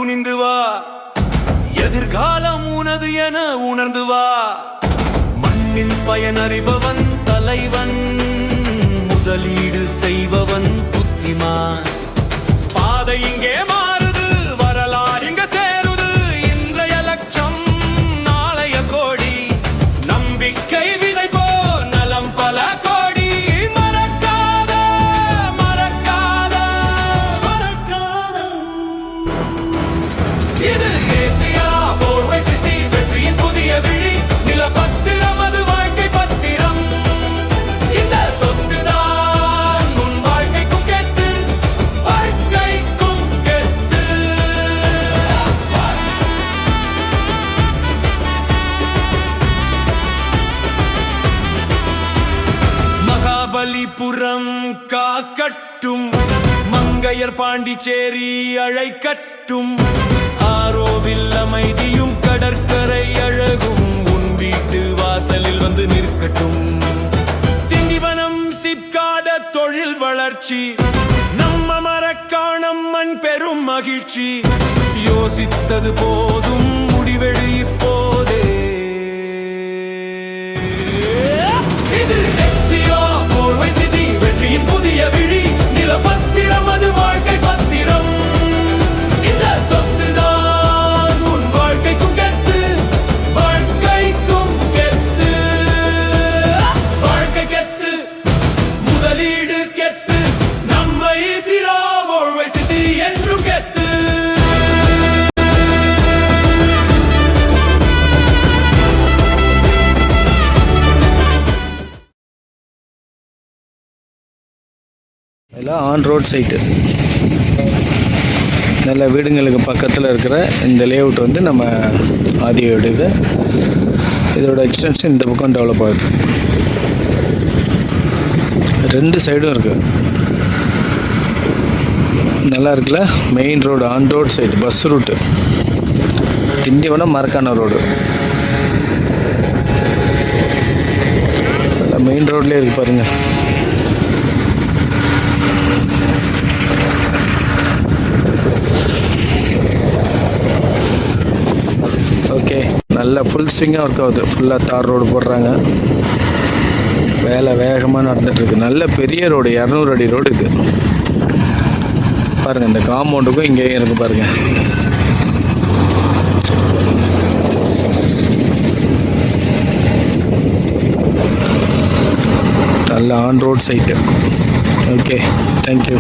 துணிந்து வா, எதிர்காலம் உனது என உணர்ந்து வா. மண்ணின் பயன் அறிபவன் தலைவன், முதலீடு செய்பவன் புத்திமான். பாதை இங்கே மாறுது, வரலாறு இங்க சேருது. இன்றைய லட்சம் நாளைய கோடி, நம்பிக்கை விதைப்போ நலம் பல கோடி. மறக்காத மறக்காத மறக்காத, இது ஏசியா போர்வை சிட்டி, வெற்றியின் புதிய விழி. நிலப்பத்திரம் அது வாழ்க்கை பத்திரம். இந்த சொத்துதான் உன் வாழ்க்கைக்கும் கெத்து, வாழ்க்கைக்கும் கெத்து. மகாபலிபுரம் காக்கட்டும், மங்கையர் பாண்டிச்சேரி அழைக்கட்டும். ஆரோவில் அமைதியும் கடற்கரை அழகும் உன் வீட்டு வாசலில் வந்து நிற்கட்டும். திண்டிவனம் சிப்காட தொழில் வளர்ச்சி, நம்ம மரக்காணம் மண் பெரும் மகிழ்ச்சி. யோசித்தது போதும், முடிவெடு இப்போதே. இது எக்ஸியா போர்வை சிட்டி, வெற்றியின் புதிய விழி. நிலப்பத்திரம் அது வாழ்க்கை பத்திரம். இந்த சொத்துதான் உன் வாழ்க்கைக்கும் கெத்து, வாழ்க்கைக்கும் கெத்து. வாழ்க்கை கெத்து, முதலீடு கெத்து. நம்ம ஈசிரா போர்வை சிட்டி என்றும் கெத்து. எல்லாம் ஆன் ரோட் சைட்டு. நல்ல வீடுங்களுக்கு பக்கத்தில் இருக்கிற இந்த லேஅவுட் வந்து நம்ம ஆதியோடது. இதோட எக்ஸ்டென்ஷன் இந்த பக்கம் டெவலப் ஆகுது. 2 சைடும் இருக்குது. நல்லா இருக்குல்ல. Main road, on road side, bus route. Tindivanam Marakkanam road main ரோட்லேயே இருக்குது பாருங்கள். ஓகே, நல்லா ஃபுல் ஸ்விங்காக ஒர்க் ஆகுது. ஃபுல்லாக தார் ரோடு போடுறாங்க. வேலை வேகமாக நடந்துகிட்ருக்கு. நல்ல பெரிய ரோடு, 200 அடி ரோடு இது பாருங்கள். இந்த காம்பவுண்டுக்கும் இங்கேயும் இருக்குது பாருங்கள். நல்ல on road side. Okay, thank you.